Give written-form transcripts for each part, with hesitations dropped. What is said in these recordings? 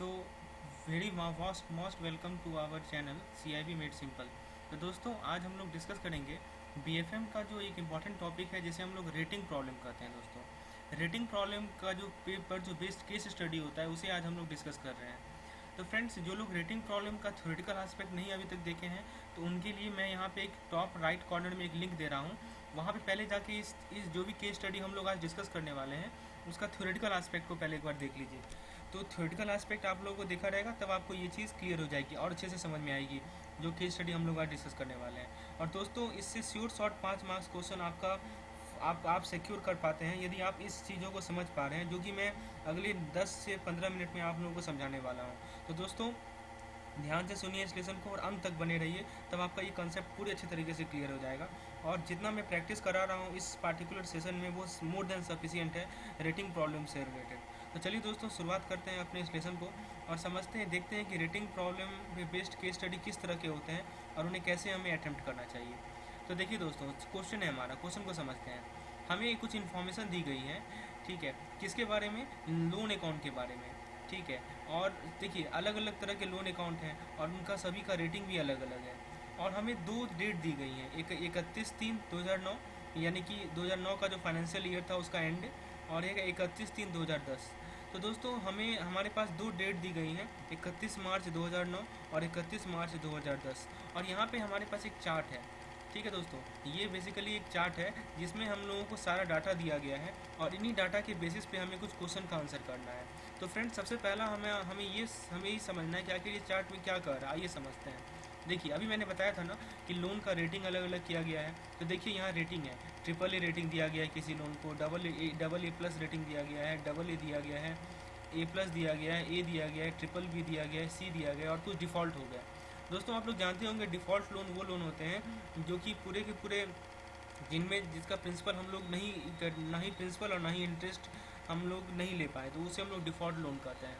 So very most welcome to our channel CIB made simple. तो दोस्तों आज हम लोग डिस्कस करेंगे BFM का जो एक इम्पॉर्टेंट टॉपिक है जिसे हम लोग रेटिंग प्रॉब्लम कहते हैं। दोस्तों रेटिंग प्रॉब्लम का जो पेपर जो बेस्ड केस स्टडी होता है उसे आज हम लोग डिस्कस कर रहे हैं। तो फ्रेंड्स जो लोग रेटिंग प्रॉब्लम का थ्योरेटिकल एस्पेक्ट नहीं अभी तक देखे हैं तो उनके लिए मैं यहाँ पे एक टॉप राइट कॉर्नर में एक लिंक दे रहा हूँ। वहाँ पे पहले जाके इस जो भी केस स्टडी हम लोग आज डिस्कस करने वाले हैं उसका थ्योरेटिकल एस्पेक्ट को पहले एक बार देख लीजिए। तो थ्योरेटिकल एस्पेक्ट आप लोगों को देखा रहेगा तब आपको ये चीज़ क्लियर हो जाएगी और अच्छे से समझ में आएगी जो केस स्टडी हम लोग आज डिस्कस करने वाले हैं। और दोस्तों इससे श्योर शॉर्ट 5 मार्क्स क्वेश्चन आपका आप सिक्योर कर पाते हैं यदि आप इस चीज़ों को समझ पा रहे हैं, जो कि मैं अगले 10 से 15 मिनट में आप लोगों को समझाने वाला हूँ। तो दोस्तों ध्यान से सुनिए इस लेसन को और अंत तक बने रहिए, तब आपका ये कंसेप्ट पूरी अच्छी तरीके से क्लियर हो जाएगा। और जितना मैं प्रैक्टिस करा रहा हूँ इस पार्टिकुलर सेशन में वो मोर देन सफिशिएंट है रेटिंग प्रॉब्लम से रिलेटेड। तो चलिए दोस्तों शुरुआत करते हैं अपने इस लेसन को और समझते हैं, देखते हैं कि rating problem based case study किस तरह के होते हैं और उन्हें कैसे हमें अटेम्प्ट करना चाहिए। तो देखिए दोस्तों क्वेश्चन है हमारा, क्वेश्चन को समझते हैं। हमें कुछ इन्फॉर्मेशन दी गई है, ठीक है, किसके बारे में? लोन अकाउंट के बारे में, ठीक है। और देखिए अलग अलग तरह के लोन अकाउंट हैं और उनका सभी का रेटिंग भी अलग अलग है। और हमें 2 डेट दी गई हैं, एक 31/3/2009 यानी कि 2009 का जो फाइनेंशियल ईयर था उसका एंड, और एक 31/3/2010। तो दोस्तों हमें हमारे पास 2 डेट दी गई हैं, 31 मार्च 2009 और 31 मार्च 2010। और यहाँ पे हमारे पास एक चार्ट है, ठीक है दोस्तों। ये बेसिकली एक चार्ट है जिसमें हम लोगों को सारा डाटा दिया गया है और इन्हीं डाटा के बेसिस पे हमें कुछ क्वेश्चन का आंसर करना है। तो फ्रेंड्स सबसे पहला हमें ये समझना है कि आखिर ये चार्ट में क्या कर रहा है, आइए समझते हैं। देखिए अभी मैंने बताया था ना कि लोन का रेटिंग अलग अलग किया गया है। तो देखिए यहाँ रेटिंग है, AAA रेटिंग दिया गया है किसी लोन को, AA+ रेटिंग दिया गया है, AA दिया गया है, A+ दिया गया है, A दिया गया है, BBB दिया गया है, C दिया गया है और कुछ डिफ़ॉल्ट हो गया। दोस्तों आप लोग जानते होंगे डिफ़ॉल्ट लोन वो लोन होते हैं जो कि पूरे के पूरे जिसका प्रिंसिपल हम लोग ना ही प्रिंसिपल और ना ही इंटरेस्ट हम लोग नहीं ले पाए, तो उसे हम लोग डिफ़ॉल्ट लोन कहते हैं।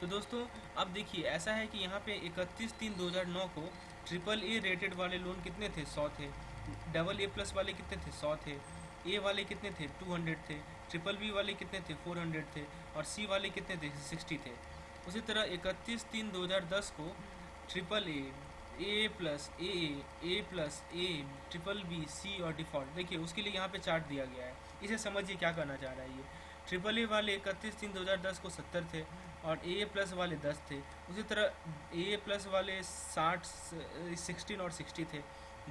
तो दोस्तों अब देखिए ऐसा है कि यहाँ पे 31/3/2009 को AAA रेटेड वाले लोन कितने थे? 100 थे। AA+ वाले कितने थे? 100 थे। ए वाले कितने थे? 200 थे। BBB वाले कितने थे? 400 थे। और C वाले कितने थे? 60 थे। उसी तरह 31/3/2010 को AAA, A+, BBB, C और डिफ़ॉल्ट, देखिए उसके लिए यहाँ पे चार्ट दिया गया है। इसे समझिए क्या करना चाह रहा है ये। AAA वाले 31/3/2010 को 70 थे और AA+ वाले 10 थे। उसी तरह AA+ वाले 16 और 60 थे।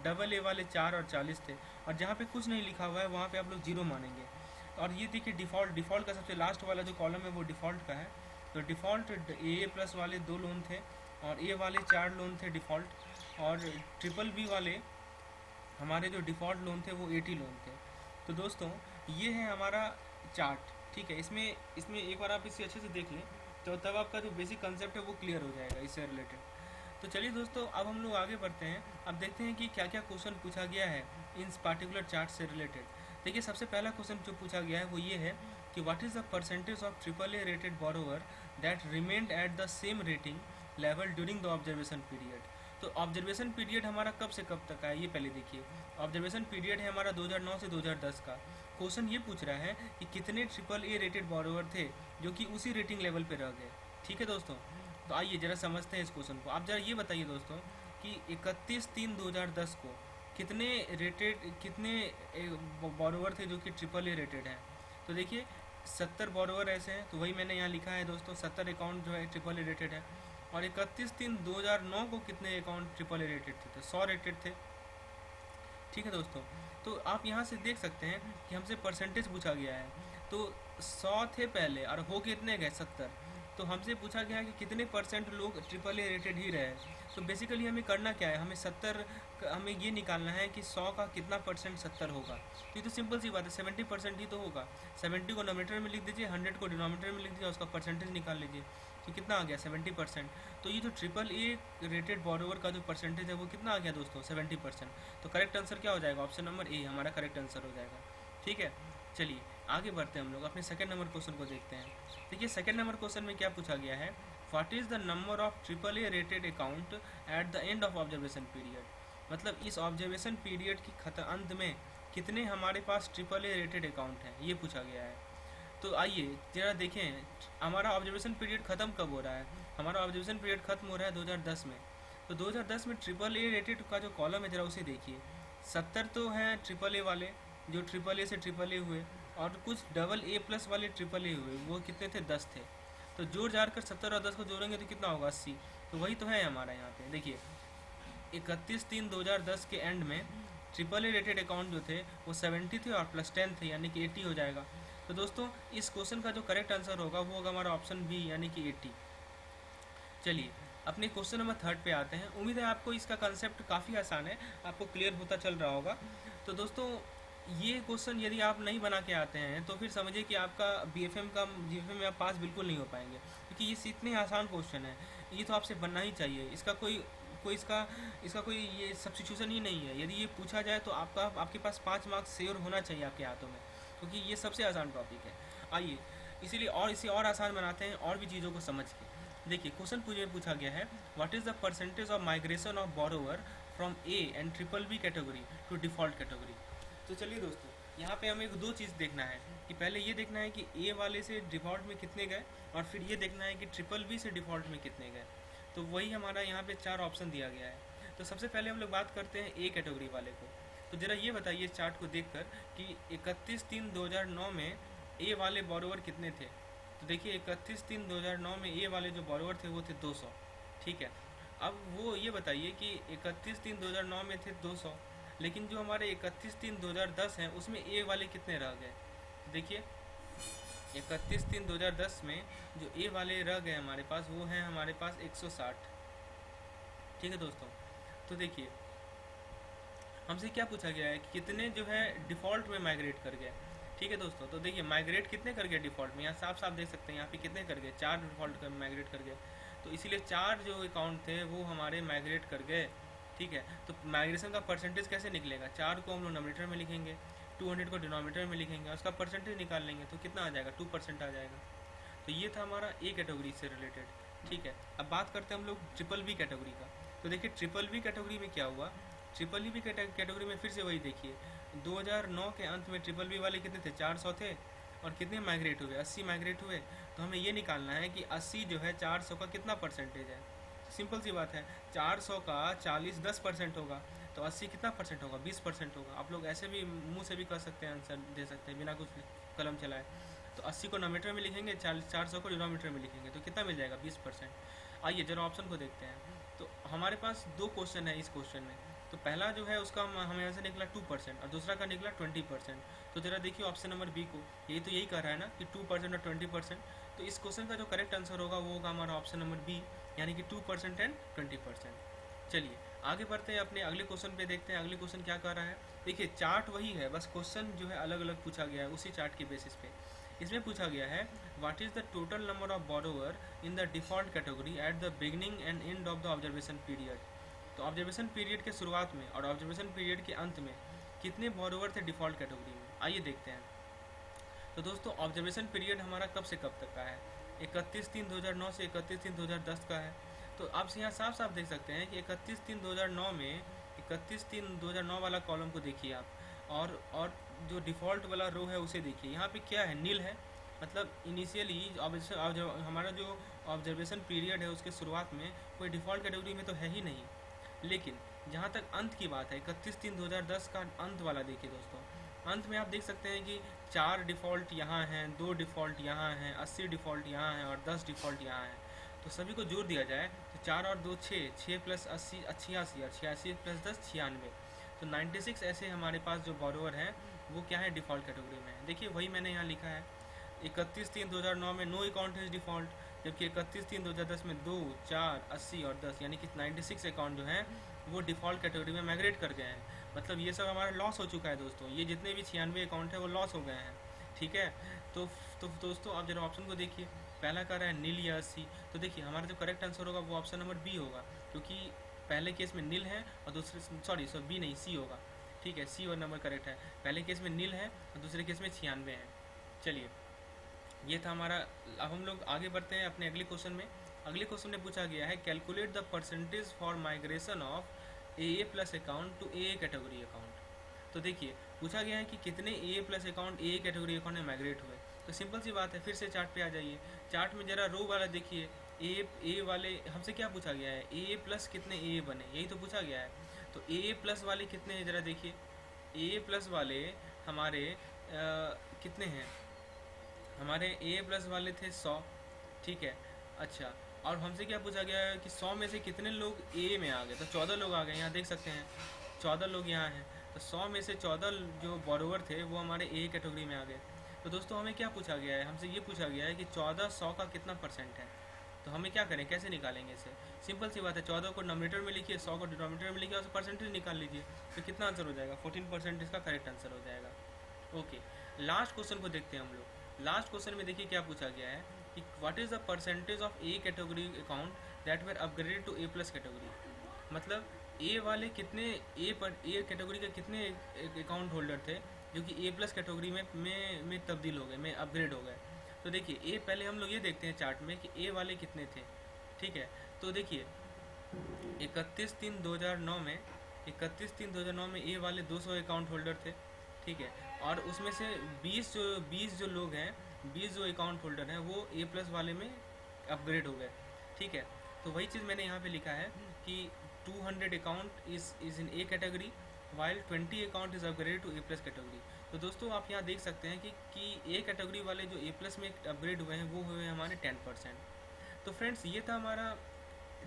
AA वाले 4 और 40 थे। और जहाँ पे कुछ नहीं लिखा हुआ है वहाँ पे आप लोग 0 मानेंगे। और ये देखिए डिफ़ॉल्ट का सबसे लास्ट वाला जो कॉलम है वो डिफ़ॉल्ट का है। तो डिफ़ॉल्ट AA+ वाले 2 लोन थे और A वाले 4 लोन थे डिफ़ॉल्ट, और BBB वाले हमारे जो डिफ़ॉल्ट लोन थे वो 80 लोन थे। तो दोस्तों ये है हमारा चार्ट, ठीक है। इसमें इसमें एक बार आप इसे अच्छे से देख लें तो तब आपका जो बेसिक कंसेप्ट है वो क्लियर हो जाएगा इससे रिलेटेड। तो चलिए दोस्तों अब हम लोग आगे बढ़ते हैं। अब देखते हैं कि क्या क्या क्वेश्चन पूछा गया है इन पार्टिकुलर चार्ट से रिलेटेड। देखिए सबसे पहला क्वेश्चन जो पूछा गया है वो ये है कि what is the percentage of AAA rated borrower that remained at the same rating level during the observation period. तो ऑब्जर्वेशन पीरियड हमारा कब से कब तक है ये पहले देखिए। ऑब्जर्वेशन पीरियड है हमारा 2009 से 2010 का। क्वेश्चन ये पूछ रहा है कि कितने AAA रेटेड बोरोवर थे जो कि उसी रेटिंग लेवल पे रह गए, ठीक है दोस्तों। तो आइए ज़रा समझते हैं इस क्वेश्चन को। आप ज़रा ये बताइए दोस्तों कि 31/3/2010 को कितने बोरोवर थे जो कि AAA रेटेड हैं। तो देखिए 70 बोरोवर ऐसे हैं, तो वही मैंने यहाँ लिखा है दोस्तों, 70 अकाउंट जो है AAA रेटेड है। और 31/3/2009 को कितने अकाउंट AAA रेटेड थे? तो 100 रेटेड थे, ठीक है दोस्तों। तो आप यहाँ से देख सकते हैं कि हमसे परसेंटेज पूछा गया है। तो 100 थे पहले और हो कितने गए? 70। तो हमसे पूछा गया है कि कितने परसेंट लोग AAA रेटेड ही रहे। तो बेसिकली हमें करना क्या है, हमें ये निकालना है कि 100 का कितना परसेंट 70 होगा। तो ये तो सिंपल सी बात है, 70% ही तो होगा। 70 को नोमीटर में लिख दीजिए, 100 को डिनोमीटर में लिख दीजिए, उसका परसेंटेज निकाल लीजिए। तो कितना आ गया? 70%। तो ये जो AAA रेटेड बोरोवर का जो परसेंटेज है वो कितना आ गया दोस्तों? 70%। तो करेक्ट आंसर क्या हो जाएगा? ऑप्शन नंबर ए हमारा करेक्ट आंसर हो जाएगा, ठीक है। चलिए आगे बढ़ते हैं, हम लोग अपने सेकंड नंबर क्वेश्चन को देखते हैं। देखिए सेकंड नंबर क्वेश्चन में क्या पूछा गया है, what is the number of AAA rated account at the end of observation period. मतलब इस ऑब्जर्वेशन पीरियड की अंत में कितने हमारे पास AAA रेटेड अकाउंट हैं, ये पूछा गया है। तो आइए जरा देखें हमारा ऑब्जर्वेशन पीरियड ख़त्म कब हो रहा है। हमारा ऑब्जर्वेशन पीरियड ख़त्म हो रहा है 2010 में। तो 2010 में ट्रिपल ए रेटेड का जो कॉलम है ज़रा उसे देखिए। 70 तो हैं ट्रिपल ए वाले, जो ट्रिपल ए से ट्रिपल ए हुए, और कुछ डबल ए प्लस वाले ट्रिपल ए हुए, वो कितने थे, 10 थे। तो जोड़ जाड़ कर 70 और 10 को जोड़ेंगे तो कितना होगा, 80। तो वही तो है हमारा यहाँ पे। देखिए 31/3/2010 के एंड में ट्रिपल ए रेटेड अकाउंट जो थे वो 70 थे और प्लस 10 थे, यानी कि 80 हो जाएगा। तो दोस्तों इस क्वेश्चन का जो करेक्ट आंसर होगा वो होगा हमारा ऑप्शन बी, यानी कि 80। चलिए अपने क्वेश्चन नंबर 3 पे आते हैं। उम्मीद है आपको इसका कंसेप्ट काफ़ी आसान है, आपको क्लियर होता चल रहा होगा। तो दोस्तों ये क्वेश्चन यदि आप नहीं बना के आते हैं तो फिर समझिए कि आपका बीएफएम में आप पास बिल्कुल नहीं हो पाएंगे, क्योंकि ये इतने आसान क्वेश्चन है, ये तो आपसे बनना ही चाहिए। इसका कोई कोई इसका कोई ये सब्स्टिट्यूशन ही नहीं है। यदि ये पूछा जाए तो आपके पास 5 मार्क्स श्योर होना चाहिए आपके हाथों में, क्योंकि ये सबसे आसान टॉपिक है। आइए इसीलिए और इसे और आसान बनाते हैं और भी चीज़ों को समझ के। देखिए क्वेश्चन पूछा गया है, what is the percentage of migration of borrower from A and triple B category to default category. तो चलिए दोस्तों यहाँ पे हमें दो चीज़ देखना है कि पहले ये देखना है कि ए वाले से डिफ़ॉल्ट में कितने गए, और फिर ये देखना है कि ट्रिपल बी से डिफ़ॉल्ट में कितने गए। तो वही हमारा यहाँ पे 4 ऑप्शन दिया गया है। तो सबसे पहले हम लोग बात करते हैं ए कैटेगरी वाले को। तो ज़रा ये बताइए चार्ट को देखकर कि 31/3/2009 में ए वाले बोरोवर कितने थे। तो देखिए 31/3/2009 में ए वाले जो बोरोवर थे वो थे 200, ठीक है। अब वो ये बताइए कि 31/3/2009 में थे 200, लेकिन जो हमारे 31/3/2010 हैं उसमें ए वाले कितने रह गए। देखिए 31/3/2010 में जो ए वाले रह गए हमारे पास, वो हैं हमारे पास 160, ठीक है दोस्तों। तो देखिए हमसे क्या पूछा गया है कि कितने जो है डिफ़ॉल्ट में माइग्रेट कर गए, ठीक है दोस्तों। तो देखिए माइग्रेट कितने कर गए डिफ़ॉल्ट में, यहाँ साफ साफ देख सकते हैं यहाँ पे कितने कर गए, 4 डिफ़ॉल्ट कर माइग्रेट कर गए। तो इसीलिए 4 जो अकाउंट थे वो हमारे माइग्रेट कर गए, ठीक है। तो माइग्रेशन का परसेंटेज कैसे निकलेगा, 4 को हम लोग नोमिनेटर में लिखेंगे, 200 को डिनोमिनेटर में लिखेंगे, उसका परसेंटेज निकाल लेंगे तो कितना आ जाएगा, 2% आ जाएगा। तो ये था हमारा ए कैटेगरी से रिलेटेड, ठीक है। अब बात करते हैं हम लोग ट्रिपल बी कैटेगरी का। तो देखिए ट्रिपल बी कैटेगरी में क्या हुआ, ट्रिपल बी कैटेगरी में फिर से वही देखिए 2009 के अंत में ट्रिपल बी वाले कितने थे, 400 थे, और कितने माइग्रेट हुए, 80 माइग्रेट हुए। तो हमें ये निकालना है कि 80 जो है 400 का कितना परसेंटेज है। सिंपल सी बात है, 400 का 40 10% होगा, तो 80 कितना परसेंट होगा, 20% होगा। आप लोग ऐसे भी मुंह से भी कर सकते हैं, आंसर दे सकते हैं बिना कुछ कलम चलाए। तो 80 को नोमीटर में लिखेंगे, 400 को डिनोमीटर में लिखेंगे, तो कितना मिल जाएगा, 20%। आइए जरा ऑप्शन को देखते हैं। तो हमारे पास 2 क्वेश्चन है इस क्वेश्चन में। तो पहला जो है उसका हमें यहाँ से निकला 2% और दूसरा का निकला 20%। तो जरा देखिए ऑप्शन नंबर बी को, यही तो यही कह रहा है ना कि 2% और 20%। तो इस क्वेश्चन का जो करेक्ट आंसर होगा वो होगा हमारा ऑप्शन नंबर बी, यानी कि 2% एंड 20%। चलिए आगे बढ़ते हैं, अपने अगले क्वेश्चन पे देखते हैं अगले क्वेश्चन क्या कर रहा है। देखिए चार्ट वही है, बस क्वेश्चन जो है अलग अलग पूछा गया है उसी चार्ट के बेसिस पे। इसमें पूछा गया है what is the total number of borrower in the default category at the beginning and end of the observation period. तो ऑब्जर्वेशन पीरियड के शुरुआत में और ऑब्जर्वेशन पीरियड के अंत में कितने बोरोवर थे डिफ़ॉल्ट कैटेगरी में, आइए देखते हैं। तो दोस्तों ऑब्जर्वेशन पीरियड हमारा कब से कब तक का है, 31/3/2009 से 31/3/2010 का है। तो आप यहाँ साफ साफ देख सकते हैं कि 31/3/2009 में 31/3/2009 वाला कॉलम को देखिए आप, और जो डिफ़ॉल्ट वाला रो है उसे देखिए। यहाँ पे क्या है, नील है, मतलब इनिशियली हमारा जो ऑब्जर्वेशन पीरियड है उसके शुरुआत में कोई डिफ़ॉल्ट कैटेगरी में तो है ही नहीं। लेकिन जहाँ तक अंत की बात है 31/3/2010 का अंत वाला देखिए दोस्तों, अंत में आप देख सकते हैं कि 4 डिफ़ॉल्ट यहाँ हैं, 2 डिफ़ॉल्ट यहाँ हैं, 80 डिफ़ॉल्ट यहाँ हैं और 10 डिफ़ॉल्ट यहाँ हैं। तो सभी को जोड़ दिया जाए तो 4 और 2 6, 6 प्लस 80 86 और 86 प्लस 10 96। तो 96 ऐसे हमारे पास जो बोरोवर हैं वो क्या है, डिफ़ॉल्ट कैटेगरी में है। देखिए वही मैंने यहाँ लिखा है, 31/3/2009 में नो अकाउंट इज डिफ़ॉल्ट, जबकि 31/3/2010 में 2 4 80 और 10 यानी कि 96 अकाउंट जो हैं वो डिफ़ॉल्ट कैटेगरी में माइग्रेट कर गए हैं। मतलब ये सब हमारा लॉस हो चुका है दोस्तों, ये जितने भी 96 अकाउंट है वो लॉस हो गए हैं, ठीक है। तो दोस्तों आप जरा ऑप्शन को देखिए, पहला कह रहा है नील या 80। तो देखिए हमारा जो करेक्ट आंसर होगा वो ऑप्शन नंबर बी होगा, क्योंकि पहले केस में नील है और दूसरे सॉरी बी नहीं सी होगा, ठीक है। सी और नंबर करेक्ट है, पहले केस में नील है और दूसरे केस में 96 है। चलिए ये था हमारा। अब हम लोग आगे बढ़ते हैं अपने अगले क्वेश्चन में। अगले क्वेश्चन में पूछा गया है calculate the percentage for migration of A plus account to A category account. तो देखिए पूछा गया है कि कितने A plus account A category account में माइग्रेट हुए। तो सिंपल सी बात है, फिर से चार्ट पे आ जाइए। चार्ट में जरा रो वाला देखिए, ए वाले हमसे क्या पूछा गया है, ए प्लस कितने ए बने, यही तो पूछा गया है। तो ए प्लस वाले कितने हैं ज़रा देखिए, ए प्लस वाले हमारे कितने हैं, हमारे ए प्लस वाले थे 100, ठीक है। अच्छा, और हमसे क्या पूछा गया है कि 100 में से कितने लोग ए में आ गए, तो 14 लोग आ गए, यहाँ देख सकते हैं 14 लोग यहाँ हैं। तो 100 में से 14 जो बोरोवर थे वो हमारे ए कैटेगरी में आ गए। तो दोस्तों हमें क्या पूछा गया है, हमसे ये पूछा गया है कि 14 100 का कितना परसेंट है। तो हमें क्या करें, कैसे निकालेंगे इसे, सिंपल सी बात है, 14 को नॉमिनेटर में लिखिए, 100 को डिनोमिनेटर में लिखिए और परसेंटेज निकाल लीजिए। तो कितना आंसर हो जाएगा, 14% इसका करेक्ट आंसर हो जाएगा। ओके, लास्ट क्वेश्चन को देखते हैं हम लोग। लास्ट क्वेश्चन में देखिए क्या पूछा गया है कि what is the percentage of A category account that were upgraded to A plus category. मतलब ए वाले कितने ए कैटेगरी के कितने अकाउंट होल्डर थे जो कि ए प्लस कैटेगरी में तब्दील हो गए, में अपग्रेड हो गए। तो देखिए ए, पहले हम लोग ये देखते हैं चार्ट में कि ए वाले कितने थे, ठीक है। तो देखिए 31/3/2009 में 31/3/2009 में ए वाले 200 अकाउंट होल्डर थे, ठीक है। और उसमें से 20 जो लोग हैं, 20 जो अकाउंट होल्डर हैं वो ए प्लस वाले में अपग्रेड हो गए, ठीक है। तो वही चीज़ मैंने यहाँ पे लिखा है कि 200 account is in A category while 20 account is upgraded to A plus category. तो दोस्तों आप यहाँ देख सकते हैं कि ए कैटेगरी वाले जो ए प्लस में अपग्रेड हुए हैं वो हुए हैं हमारे 10%। तो फ्रेंड्स ये था हमारा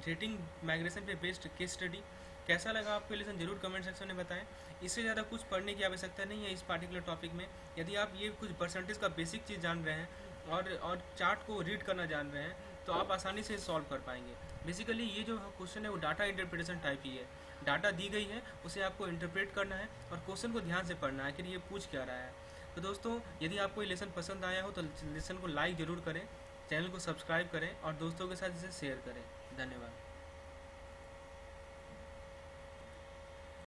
रेटिंग माइग्रेशन पे बेस्ड केस स्टडी। कैसा लगा आपको लेसन जरूर कमेंट सेक्शन में बताएं। इससे ज़्यादा कुछ पढ़ने की आवश्यकता नहीं है इस पार्टिकुलर टॉपिक में। यदि आप ये कुछ परसेंटेज का बेसिक चीज़ जान रहे हैं और चार्ट को रीड करना जान रहे हैं तो आप आसानी से सॉल्व कर पाएंगे। बेसिकली ये जो क्वेश्चन है वो डाटा इंटरप्रिटेशन टाइप ही है। डाटा दी गई है, उसे आपको इंटरप्रेट करना है और क्वेश्चन को ध्यान से पढ़ना है कि ये पूछ क्या रहा है। तो दोस्तों यदि आपको ये लेसन पसंद आया हो तो लेसन को लाइक ज़रूर करें, चैनल को सब्सक्राइब करें और दोस्तों के साथ इसे शेयर करें। धन्यवाद।